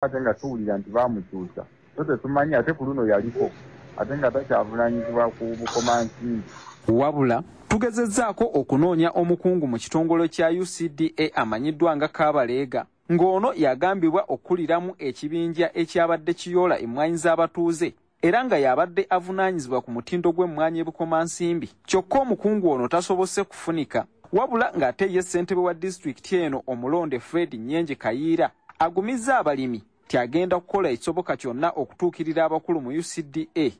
atenga tuulira nti baamukyusa so tetumanyi ate ku luno yaliko ate nga takyavunanyizibwa ku bukomansimbi. Wabula tugezezzaako okunoonya omukungu mu kitongole kya UCDA amanyiddwa nga Kaabaleega ng'ono yagambibwa okkuliramu ekibinja ekyabadde kiyoola emmwanyi z'abatuuze era nga yabadde avunaanyizibwa ku mutindo gw'emmwanyi ebukomansimbi. Kyokka omukungu ono tasobose kufunika, wabula ng'ate ye ssentebe wa disitulikiti eno omulonde Fred Nyenje Kayiira agumizza abalimi ti agenda kukola ekisoboka kyonna okutuukirira abakulu mu UCDA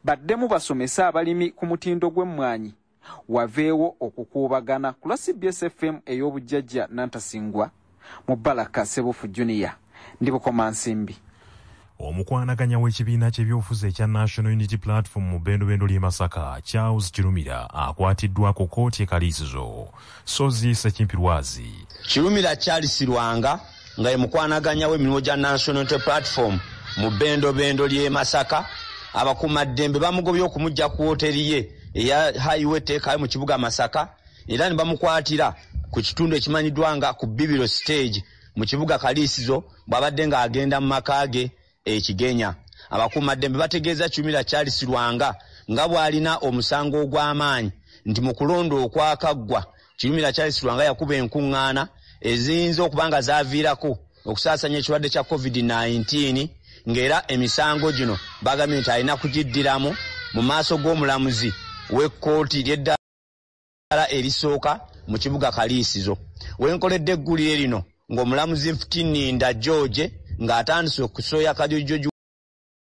baddemu basomesa abalimi ku mutindo gw'emmwanyi waveewo okukuubagana. Ku lwa CBS FM ey'obujjajja Nantasingwa mu Baraka Ssebufu Junior ndi Bukomansimbi. Omukwanaganya w'ekibiina ky'ebyobufuzi ekya National Unity Platform mu Bendobendo ly'e Masaka, Charles Kirumira akwatiddwa ku kkooti e Kaliisizo. Sozi Ssekimpirwazi. Kirumira Charles Lwanga nga ye mukwanaganya w'emirimu gya National Unity Platform mu Bendobendo ly'e Masaka, abakuumaddembe bamugobye okumujja ku woteri ye eya Highway teekayo mu kibuga Masaka era ne bamukwatira ku kitundu ekimanyiddwa nga ku Bibiro Stage mu kibuga Kaliisizo bw'abadde ng'agenda mu Mumakage ekigenya. Abakuumaddembe bategeeza Kirumira Charles Lwanga nga bw'alina omusango ogw'amaanyi nti mu kulonda okwakaggwa Kirumira Charles Lwanga yakuba enkuŋŋaana eziyinza okuba nga zaaviirako okusaasanya ekirwadde kya COVID-19 ng'era emisango gino bagambye nti alina kugiddiramu mu maaso g'omulamuzi w'ekkooti ly'eddala erisooka mu kibuga Kaliisizo. Wenkoledde eggulire lino ng'omulamuzi Nfutinninda George ng'atandise okusooya kajojojo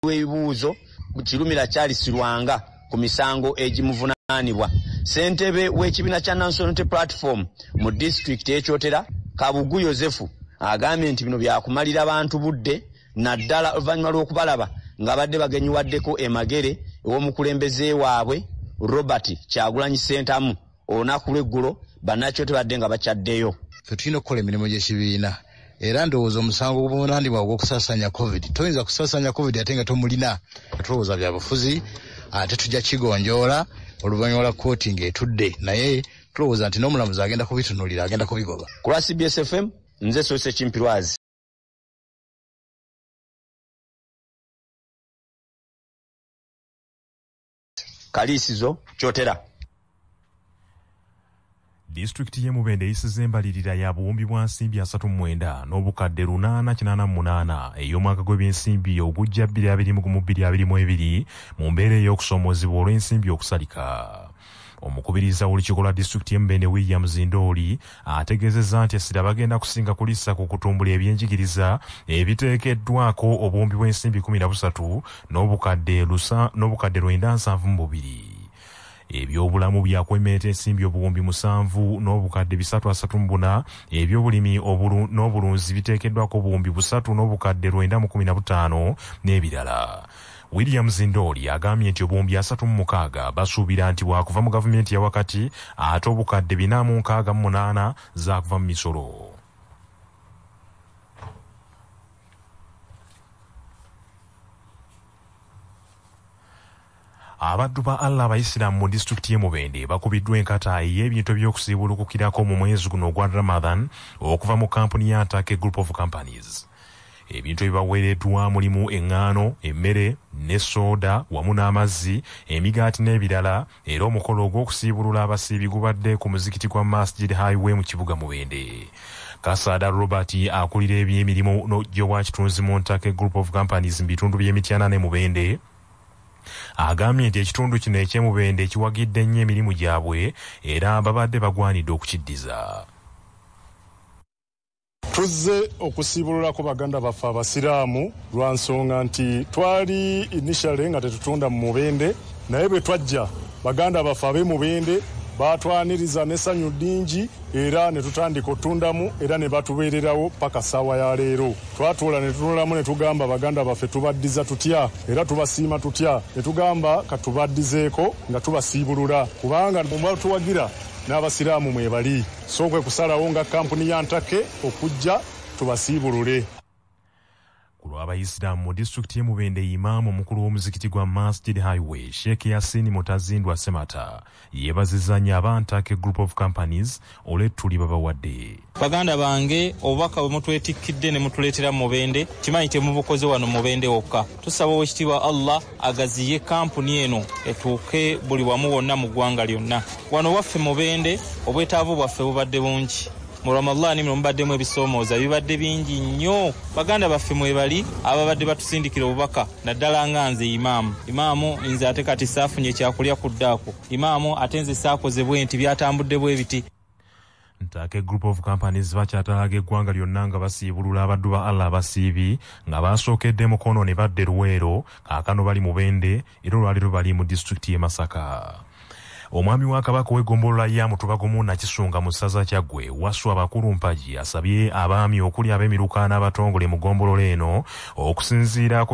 w'ebibuuzo Kirumira Charles Lwanga ku misango egimuvunaanibwa. Ssentebe w'ekibiina kya National Unity Platform mu disitulikiti y'Ekyotera, Kabugu Yozefu, agambye nti bino byakumalira abantu budde naddala oluvannyuma lw'okubalaba ng'abadde bagenyiwaddeko emagere ew'omukulembeze waabwe Robert Kyagulanyi Ssentamu olunaku lw'eggulo bannakyo tebadde nga bakyaddeyo. Ffe tulina okukola emirimu gy'ekibiina era ndowooza omusango ogw'obuvunaanibwa ogw'okusaasanya COVID. Toyinza kusaasanya COVID ate nga tomulina. Tulowooza bya bufuzi ate tujja kigonjoola oluvannyuma lwa kkooti ng'etudde, naye tulowooza nti n'omulamuzi agenda kubitunuulira, agenda kubigoba. Ku lwa CBS FM nze Sose Kimpirwazi. Kaliisizo Kyotera. Disitulikiti y'e Mubende eyisiza embalirira ya buwumbi bwa nsimbi 39 n'obukadde 888 ey'omwaka gw'ebyensimbi ogujja 2022 mu mbeera ey'okusoomozebwa olw'ensimbi okusalika. Omukubiriza w'olukiiko lwa disitulikiti y'e Mubende William Zindooli ategeezezza nti essira bagenda kusinga kulissa ku kutumbula ebyenjigiriza ebiteekeddwako obuwumbi bw'ensimbi 13 n'obukadde 972. Ebyobulamu byakwemeta ensimbi obuwumbi 7 n'obukadde 334, ebyobulimi n'obulunzi biteekeddwako obuwumbi 3 n'obukadde 915 n'ebirala. William Zindooli agambye nti obuwumbi 36 basuubira nti bwakuva mu gavumenti ya wakati ate obukadde 468 zaakuva mu misolo. Abaddu ba Allah Abayisiraamu mu disitulikiti y'e Mubende bakubiddwa enkata y'ebintu by'okusiibulukukirako mu mwezi guno ogwa Ramadan okuva mu kampuni ya Atake Group of Companies. Ebintu ebibaweereddwa mulimu eŋŋaano, emmere ne soda wamu n'amazzi, emigaati n'ebirala, era omukolo ogw'okusiibulula abasiibi gubadde ku muzikiti gwa Masjid Highway mu kibuga Mubende. Kasada Robert akulira ebyemirimu gy'obwa kitunzi mu Atake Group of Companies mu bitundu by'Emityana ne Mubende agambye nti ekitundu kino eky'e Mubende kiwagidde nnyo emirimu gyabwe era babadde bagwanidde okukiddiza. Tuzze okusiibululako baganda baffe abasiraamu lwa nsonga nti twali initially nga tetutunda mu Mubende, naye bwe twajja baganda baffe ab'e Mubende batwaniriza n'essanyu ddingi era ne tutandika otundamu era ne batubeererawo paka ssaawa ya leero. Twatuula ne tutunulamu ne tugamba baganda baffe tubaddiza tutya era tubasiima tutya, ne tugamba katubaddizeeko nga tubasiibulula kubanga mubatuwagira n'abasiraamu mwebali, so kwe kusalawo nga kampuni ya Ntake okujja tubasiibulule. Ku olw'abayisiraamu mu disitulikiti y'e Mubende, imaamu omukulu w'omuzikiti gwa Masjid Highway Sheikh Yasin Mutazindwa Semata yeebazizza nnyo abantake Group of Companies olw'ettuli babawadde. Baganda bange, obubaka bwe mutwetikidde ne mutuleetera mu Mubende kimanyi temubukoze wano mu Mubende wokka. Tusaba Oweekitiibwa Allah agaziye kampuni eno etuuke buli wamu wonna mu ggwanga lyonna. Wano waffe mu Mubende obwetaavu bwaffe bubadde bungi. Mu Ramadani mubaddemu ebisoomooza bibadde bingi nnyo. Baganda baffe mwebali ababadde batusindikira obubaka naddala nga nze imaamu nze ate kati saafunye ekyakulya ku ddaako. Imaamu ate nze saakoze bwe nti byatambudde bwe biti. Ntake Group of Companies bakyatalaga eggwanga lyonna nga basiibulula abaddu ba Allah abasiibi nga basookedde Mukono ne badde Luweero, kaakano bali Mubende era olwaleero bali mu disitulikiti y'e Masaka. Omwami wa Kabaka w'eggombolola ya Mutubagumu Nakisunga mu ssaza Kyaggwe Wasswa Bakulumpagi asabye abaami okuli ab'emiruka n'abatongole mu ggombolola eno okusinziira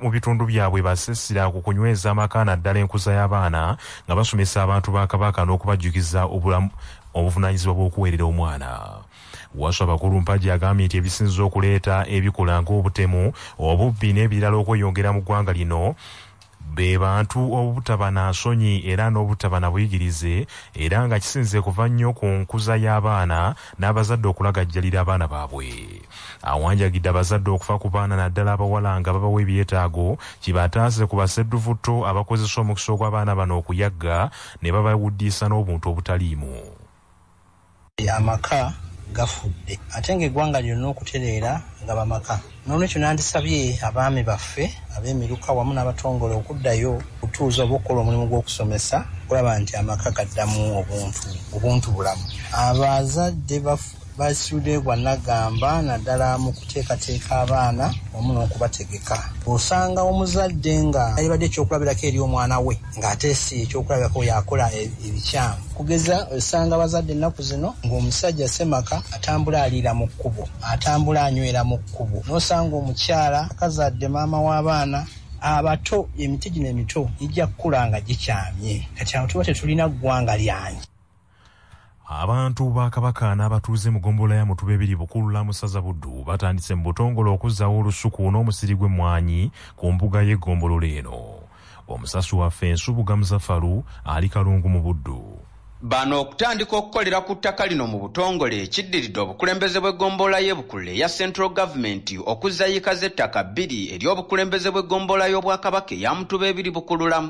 mu bitundu byabwe basessira ku kunyweza amaka naddala enkuza y'abaana nga basomesa abantu ba Kabaka n'okubajjukiza obuvunaanyizibwa bw'okuweerera omwana. Wasswa Bakulumpagi agambye nti ebisinza okuleeta ebikola ng'obutemu, obubbi n'ebirala okweyongera mu ggwanga lino be bantu obutaba na nsonyi era n'obutaba na buyigirize, era nga kisinze kuva nnyo ku nkuza y'abaana n'abazadde okulagajjalira abaana baabwe. Awanjagidde abazadde okufa ku baana naddala abawala nga babawa ebyetaago kibataase ku basedduvutto abakozesa omukisa ogw'abaana bano okuyagga ne babawuddiisa n'obuntu obutaliimu. Amaka gafudde ate ng'eggwanga lyonna okutereera nga bamaka. N'olwekyo nandisabye abaami baffe ab'emiruka wamu n'abatongole okuddayo kutuuza obukola omulimu gw'okusomesa kulaba nti amaka gaddamu obuntu bulamu. Abazadde basudde gwanagamba naddala mu kuteekateeka abaana wamu n'okubategeka. Osanga omuzadde nga yalibadde ekyokulabirako eri omwana we ng'ate si ekyokulabirako yakola ebikyamu. Kugeza osanga abazadde ennaku zino ng'omusajja Semaka atambula aliira mu kkubo, atambula anywera mu kkubo. N'osanga omukyala akazadde maama w'abaana abato, emiti gino emito ijja kukula nga gikyamye. Kati awo tuba tetulina ggwanga lyange. Abantu ba Kabaka n'abatuuze mu ggombolola ya Mutubeebiri Bukulula mu ssaza Buddu batandise mu butongole okuzzaawo olusuku n'omusiri gw'emmwanyi ku mbuga y'eggombolola eno. Omusasi waffe Nsubuga Muzafaru ali Kalungu mu Buddu. Bano okutandika okukolera ku ttaka lino mu butongole kiddiridde obukulembeze bw'eggombolola y'e Bukulule ya Central Government okuzza yiika z'ettaka bbiri eri obukulembeze bw'eggombolola y'Obwakabaka eya Mutubeebiri Bukulula.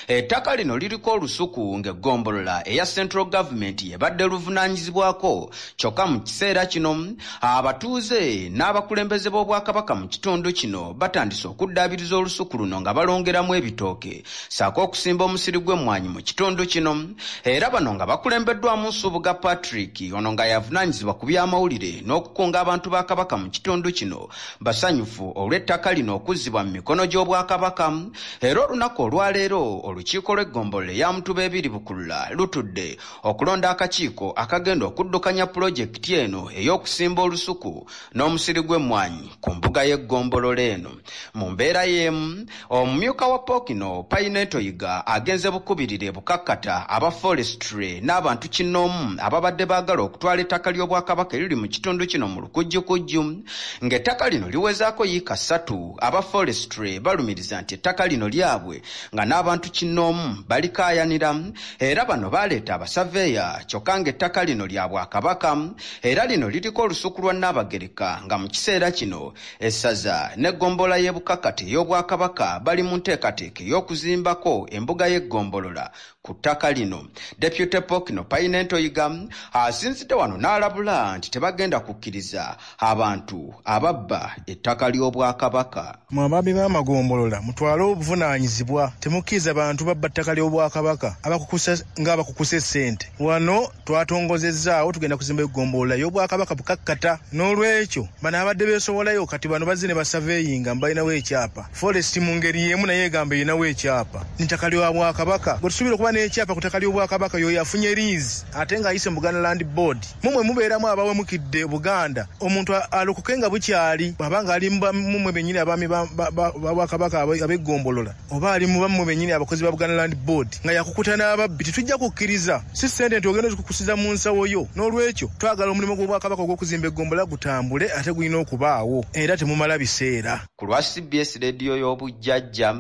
Ettaka lino liriko olusuku ng'eggombolola eya Central Government yebadde luvunaanyizibwako, kyokka mu kiseera kino abatuuze n'abakulembeze b'Obwakabaka mu kitundu kino batandise okuddaabiriza olusuku luno nga balongeramu ebitooke ssaako okusimba omusiri gw'emmwanyi mu kitundu kino. Era bano nga bakulembeddwamu Nsubuga Patrick ono nga yavunaanyizibwa ku by'amawulire n'okukunga abantu ba Kabaka mu kitundu kino basanyufu olw'ettaka lino okuzzibwa mu mikono gy'Obwakabaka. Era olunaku olwaleero olukiiko lw'eggombolola ya Mutubeebiri Bukulula lutudde okulonda akakiiko akagenda okuddukanya pulojekiti eno ey'okusimba olusuku n'omusiri gw'emmwanyi ku mbuga y'eggombolola eno. Mu mbeera y'emu omumyuka wa Pokino Paineto Yiga agenze bukubirire bukakkata aba forestry n'abantu kinnoomu ababadde baagala okutwala ettaka ly'Obwakabaka eriri mu kitundu kino mu lukujjukujju. Ng'ettaka lino liwezaako yiika 3 aba forestry balumiriza nti ettaka lino lyabwe nga n'abantu kinnoomu balikaayanira. Era bano baaleeta abasaveeya kyokka ng'ettaka lino lya Bwakabaka era lino liriko olusuku lwa Nnaabagereka nga mu kiseera kino essaza n'eggombolola y'Ebukakkata ey'Obwakabaka bali mu nteekateeka ey'okuzimbako embuga y'eggombolola ku ttaka lino. Deputy Pokino Paineto Yiga asinzidde wano n'alabula nti tebagenda kukkiriza abantu ababba ettaka ly'Obwakabaka. Mu ababbi b'amagombolola mutwale obuvunaanyizibwa, temukkiriza bantu babba ttaka ly'Obwakabaka ng'abakukusa essente. Wano twatongozezzaawo tugenda kuzimba eggombolola y'Obwakabaka Bukakkata. N'olwekyo bano abadde beesobolayo kati bano bazze ne basaveeyinga mbalinawo ekyapa. Forest mu ngeri y'emu naye egamba erinawo ekyapa. Ttaka ly'Obwakabaka gwe tusuubira okuba n'ekyapa ku ttaka ly'Obwakabaka y'oyo afunye liizi ate ng'ayise mu Buganda Land Board mumwe mubeeramu abawemukidde Buganda omuntu alokoke nga bukyali abanga ali mumwe bennyini abaami b'Abakabaka ab'eggombolola oba ali mumwe bennyini abakozi ba Buganda Land Board nga yakukuta n'ababbi tetujja kukkiriza si ssente nti ogenda okukusiza mu nsawo yo n'olwekyo twagala omulimu gw'Obwakabaka ogw'okuzimba eggombola gutambule ate gulina okubaawo era temumala biseera. Ku lwa CBS rediyo y'obujjajja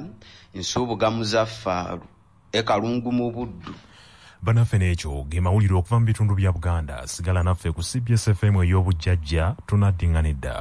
Nsuubuga Muzaffaaru Ekalungu mu Buddu. Banaffe n'ekyo ge mawulire okuva mu bitundu bya Buganda. Sigala naffe ku CBS FM ey'obujjajja tunaddingana edda.